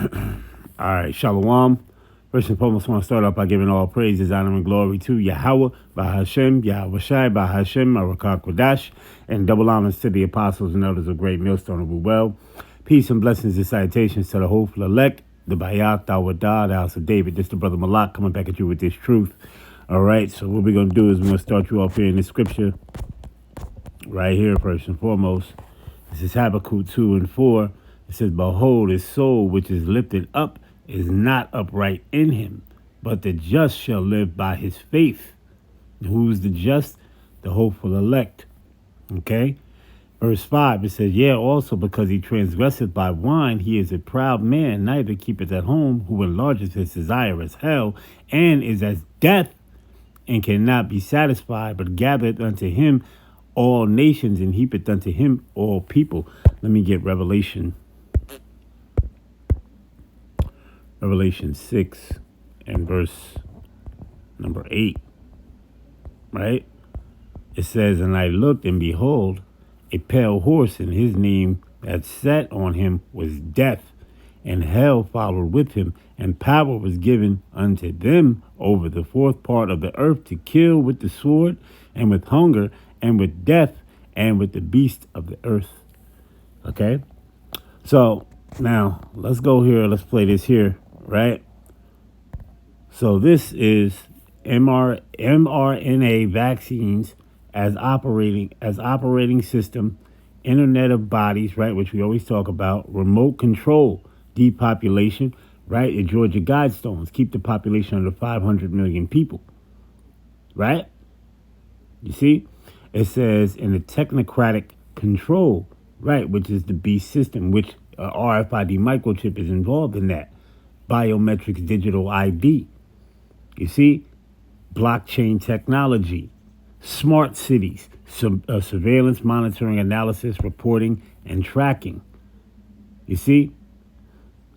All right, Shalom. First and foremost, I want to start off by giving all praises, honor, and glory to Yahweh, Bahashem, Yahweh Shai, Bahashem, Arakak Kodash, and double honors to the apostles and elders of Great Millstone of Well. Peace and blessings and salutations to the hopeful elect, the Bayat, the Awadah, the House of David. This is the brother Malak coming back at you with this truth. All right, so what we're going to do is we're going to start you off here in the scripture right here, first and foremost. This is Habakkuk 2 and 4. It says, behold, his soul which is lifted up is not upright in him, but the just shall live by his faith. Who's the just? The hopeful elect. Okay? Verse 5, it says, yea, also because he transgresseth by wine, he is a proud man, neither keepeth at home, who enlargeth his desire as hell, and is as death, and cannot be satisfied, but gathereth unto him all nations, and heapeth unto him all people. Let me get Revelation 6 and verse number 8, right? It says, and I looked, and behold, a pale horse, and his name that sat on him was Death, and hell followed with him, and power was given unto them over the fourth part of the earth to kill with the sword, and with hunger, and with death, and with the beast of the earth. Okay? So, now, let's go here, let's play this here. Right? So this is mRNA vaccines as operating system, Internet of Bodies, right, which we always talk about, remote control, depopulation, right, the Georgia Guidestones, keep the population under 500 million people, right? You see? It says in the technocratic control, right, which is the beast system, which RFID microchip is involved in that. Biometrics, digital ID. You see? Blockchain technology, smart cities, surveillance, monitoring, analysis, reporting, and tracking. You see?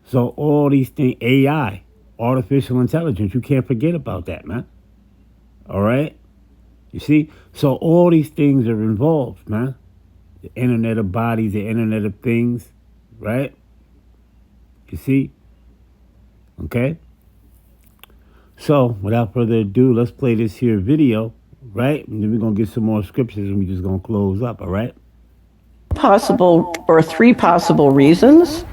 So all these things, AI, artificial intelligence, you can't forget about that, man. All right? You see? So all these things are involved, man. The Internet of Bodies, the Internet of Things, right? You see? Okay? So, without further ado, let's play this here video, right? And then we're going to get some more scriptures and we're just going to close up, all right? Three possible reasons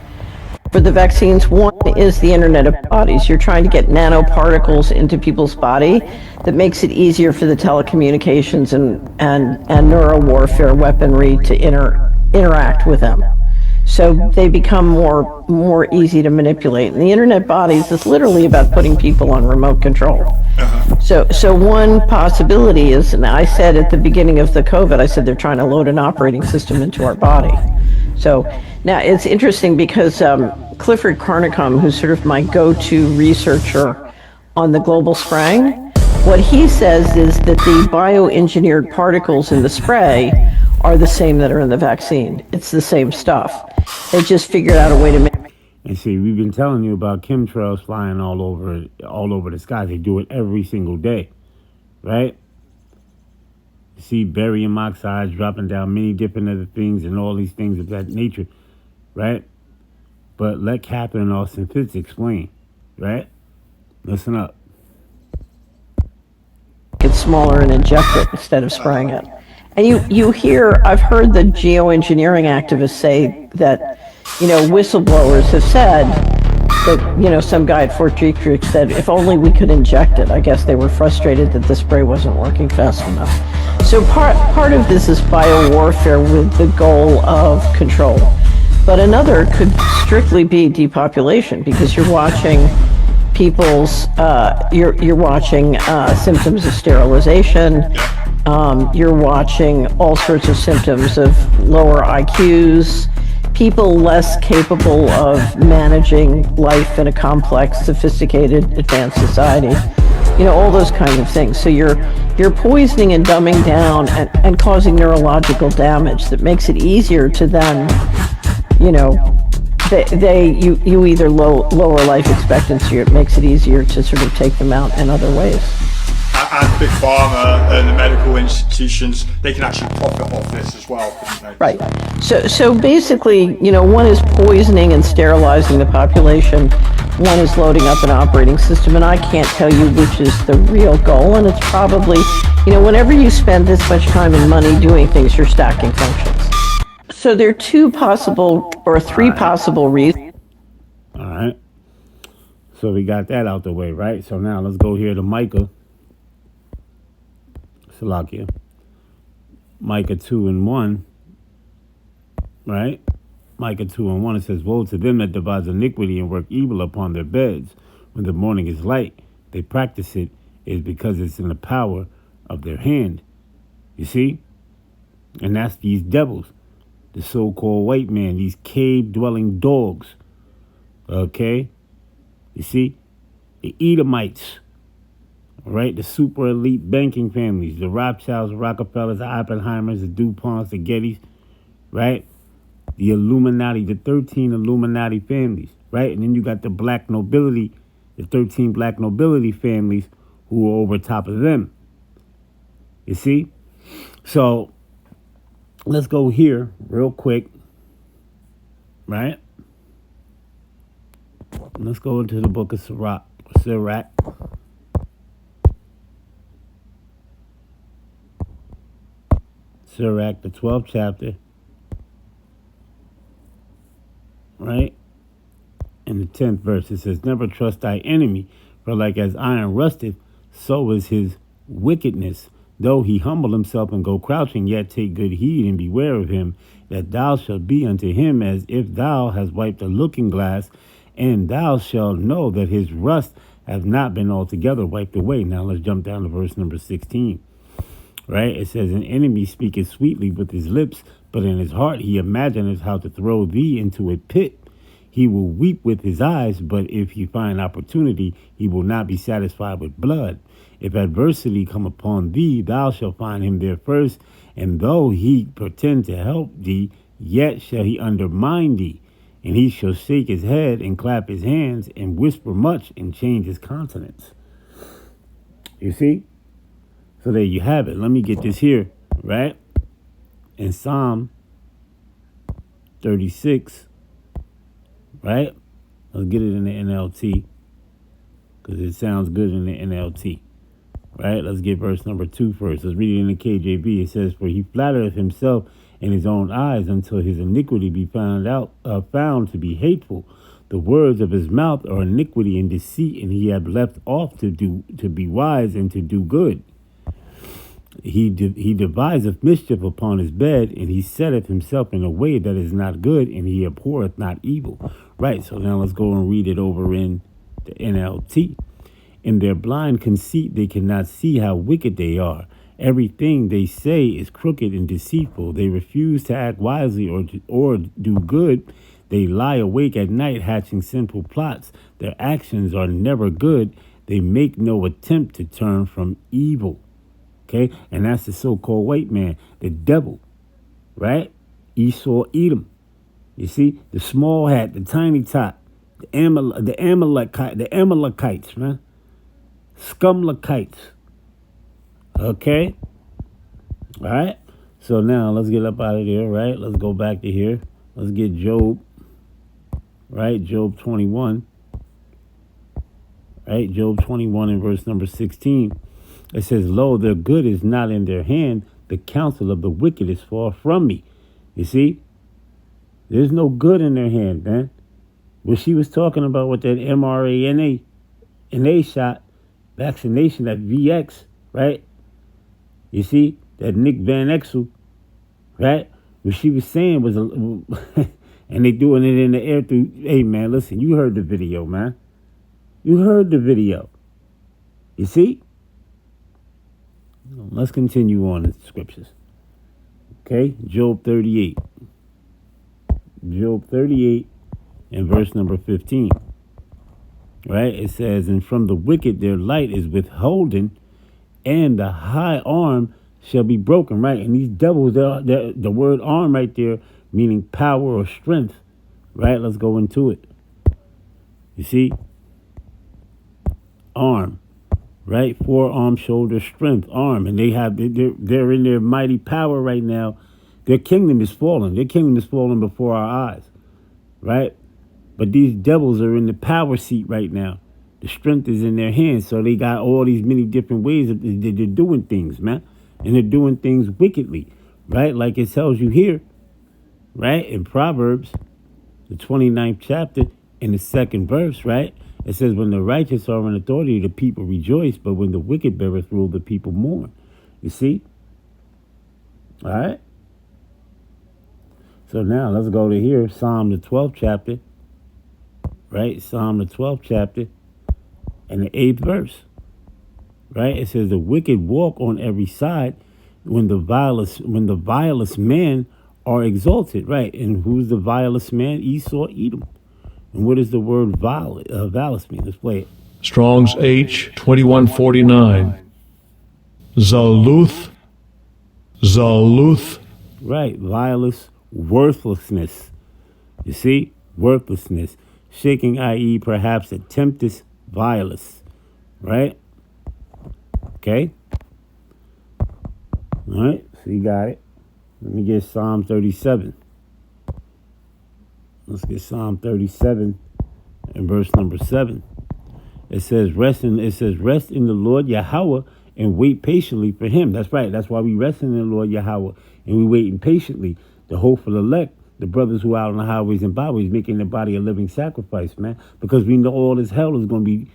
for the vaccines. One is the Internet of Bodies. You're trying to get nanoparticles into people's body that makes it easier for the telecommunications and neuro warfare weaponry to interact with them. So they become more easy to manipulate. And the Internet Bodies is literally about putting people on remote control. So one possibility is, and I said at the beginning of the COVID, I said they're trying to load an operating system into our body. So now it's interesting because Clifford Carnicom, who's sort of my go-to researcher on the global spraying, what he says is that the bioengineered particles in the spray are the same that are in the vaccine. It's the same stuff. They just figured out a way to make. And see, we've been telling you about chemtrails flying all over the sky. They do it every single day, right? You see barium oxides dropping down many different other things and all these things of that nature, right? But let Catherine and Austin Fitz explain, right? Listen up. It smaller and inject it instead of spraying it. And you hear, I've heard the geoengineering activists say that, whistleblowers have said that, some guy at Fort Detrick said, if only we could inject it. I guess they were frustrated that the spray wasn't working fast enough. So part of this is biowarfare with the goal of control. But another could strictly be depopulation, because you're watching people's, you're watching symptoms of sterilization. You're watching all sorts of symptoms of lower IQs, people less capable of managing life in a complex, sophisticated, advanced society. All those kinds of things. So you're poisoning and dumbing down and causing neurological damage that makes it easier to then, you either lower life expectancy, or it makes it easier to sort of take them out in other ways. And Big Pharma and the medical institutions, they can actually profit off this as well, couldn't they? Right. So basically, one is poisoning and sterilizing the population. One is loading up an operating system, and I can't tell you which is the real goal. And it's probably, whenever you spend this much time and money doing things, you're stacking functions. So there are three possible reasons. All right. So we got that out the way, right? So now let's go here to Micah. Salakia. Micah 2:1. Right? Micah 2:1, it says, "Woe to them that devise iniquity and work evil upon their beds. When the morning is light, they practice it is because it's in the power of their hand." You see? And that's these devils, the so-called white man, these cave-dwelling dogs. Okay? You see? The Edomites. All right? The super elite banking families, the Rothschilds, the Rockefellers, the Oppenheimers, the DuPonts, the Gettys, right? The Illuminati, the 13 Illuminati families, right? And then you got the black nobility, the 13 black nobility families who are over top of them. You see? So let's go here real quick, right? Let's go into the book of Sirach. Sirach, the 12th chapter. Right? In the 10th verse, it says, "Never trust thy enemy, for like as iron rusteth, so is his wickedness. Though he humble himself and go crouching, yet take good heed and beware of him, that thou shalt be unto him as if thou hast wiped a looking glass, and thou shalt know that his rust hath not been altogether wiped away." Now let's jump down to verse number 16. Right? It says, "An enemy speaketh sweetly with his lips, but in his heart he imagineth how to throw thee into a pit. He will weep with his eyes, but if he find opportunity, he will not be satisfied with blood. If adversity come upon thee, thou shalt find him there first, and though he pretend to help thee, yet shall he undermine thee. And he shall shake his head and clap his hands and whisper much and change his countenance." You see? So there you have it. Let me get this here, right? In Psalm 36, right? Let's get it in the NLT because it sounds good in the NLT, right? Let's get verse number 2 first. Let's read it in the KJV. It says, "For he flattereth himself in his own eyes until his iniquity be found to be hateful. The words of his mouth are iniquity and deceit, and he hath left off to be wise and to do good. He deviseth mischief upon his bed, and he setteth himself in a way that is not good, and he abhorreth not evil." Right, so now let's go and read it over in the NLT. "In their blind conceit they cannot see how wicked they are. Everything they say is crooked and deceitful. They refuse to act wisely or do good. They lie awake at night hatching sinful plots. Their actions are never good. They make no attempt to turn from evil." Okay, and that's the so-called white man, the devil, right? Esau, Edom. You see, the small hat, the tiny top, the Amalekites, man, Scumlakites. Okay, all right. So now let's get up out of there, right? Let's go back to here. Let's get Job, right? Job 21, right? Job 21 and verse number 16. It says, "Lo, their good is not in their hand. The counsel of the wicked is far from me." You see? There's no good in their hand, man. What she was talking about with that mRNA shot, vaccination, that VX, right? You see? That Nick Van Exel, right? What she was saying was, and they doing it in the air through, hey, man, listen, you heard the video, man. You heard the video. You see? Let's continue on in the scriptures. Okay, Job 38. Job 38 and verse number 15. Right? It says, "And from the wicked their light is withholden, and the high arm shall be broken." Right? And these devils, the word arm right there, meaning power or strength. Right? Let's go into it. You see? Arm. right? Forearm, shoulder, strength, arm, and they're in their mighty power right now. Their kingdom is falling. Their kingdom is falling before our eyes, right? But these devils are in the power seat right now. The strength is in their hands, so they got all these many different ways that they're doing things, man, and they're doing things wickedly, right? Like it tells you here, right, in Proverbs, the 29th chapter, in the 2nd verse, right? It says, when the righteous are in authority, the people rejoice, but when the wicked beareth rule, the people mourn. You see? All right? So now let's go to here, Psalm the 12th chapter, right? Psalm the 12th chapter and the 8th verse, right? It says, the wicked walk on every side when the vilest men are exalted, right? And who's the vilest man? Esau, Edom. And what does the word vilest mean? Let's play it. Strong's H 2149. Zaluth. Right, vilest, worthlessness. You see? Worthlessness. Shaking, i.e., perhaps a tempest, vilest. Right? Okay? All right, so you got it. Let me get Psalm 37. Let's get Psalm 37 and verse number 7. It says, rest in the Lord Yahweh and wait patiently for him. That's right. That's why we rest in the Lord Yahweh and we waiting patiently. The hopeful elect, the brothers who are out on the highways and byways, making their body a living sacrifice, man. Because we know all this hell is going to be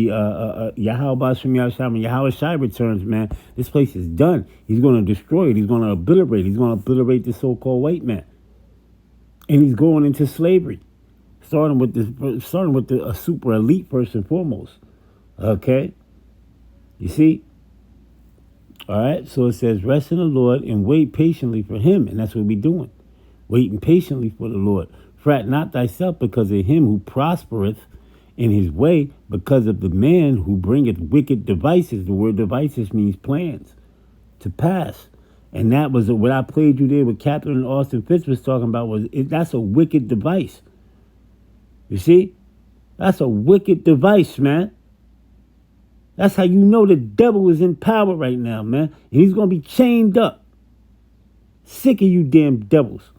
Yahweh Bashim Yahshua. When Yahweh Shai returns, man, this place is done. He's going to destroy it. He's going to obliterate. He's going to obliterate the so-called white man. And he's going into slavery, starting with a super elite first and foremost. Okay, you see. All right. So it says, rest in the Lord and wait patiently for him, and that's what we're doing, waiting patiently for the Lord. Fret not thyself because of him who prospereth in his way, because of the man who bringeth wicked devices. The word devices means plans to pass. And that was what I played you there with Catherine and Austin Fitz was talking about. That's a wicked device. You see? That's a wicked device, man. That's how you know the devil is in power right now, man. And he's going to be chained up. Sick of you damn devils.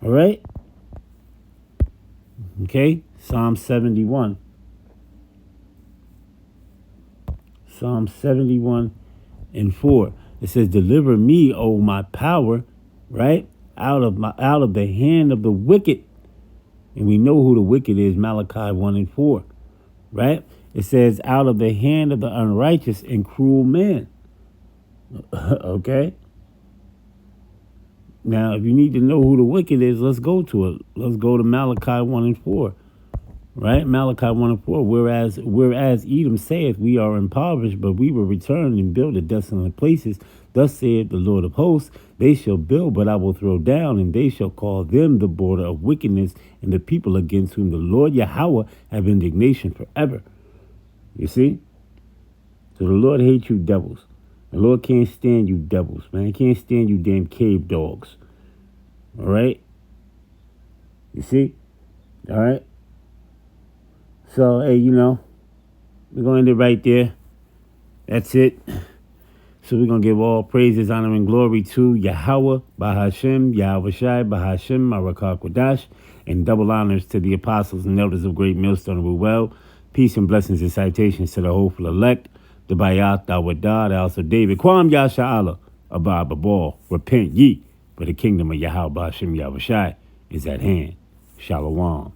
All right? Okay? Psalm 71. Psalm 71 and 4. It says, deliver me, O my power, right? Out of the hand of the wicked. And we know who the wicked is, Malachi 1 and 4. Right? It says, out of the hand of the unrighteous and cruel man. Okay? Now, if you need to know who the wicked is, let's go to it. Let's go to Malachi 1 and 4. Right? Malachi 1 and 4. Whereas Edom saith, we are impoverished, but we will return and build the desolate places. Thus saith the Lord of hosts, they shall build, but I will throw down, and they shall call them the border of wickedness, and the people against whom the Lord Yahweh have indignation forever. You see? So the Lord hates you devils. The Lord can't stand you devils, man. He can't stand you damn cave dogs. All right? You see? All right? So, hey, we're going to end it right there. That's it. So we're going to give all praises, honor, and glory to Yahweh, Bahashem, Yahweh Shai, Bahashem, Marakah Kodash, and double honors to the apostles and elders of Great Millstone of Ruel. Peace and blessings and citations to the hopeful elect, the Bayat, the Awadad, also David, Kwam Yasha Allah, Abba Babal, repent ye, for the kingdom of Yahweh, Bahashem, Yahweh Shai is at hand. Shalom.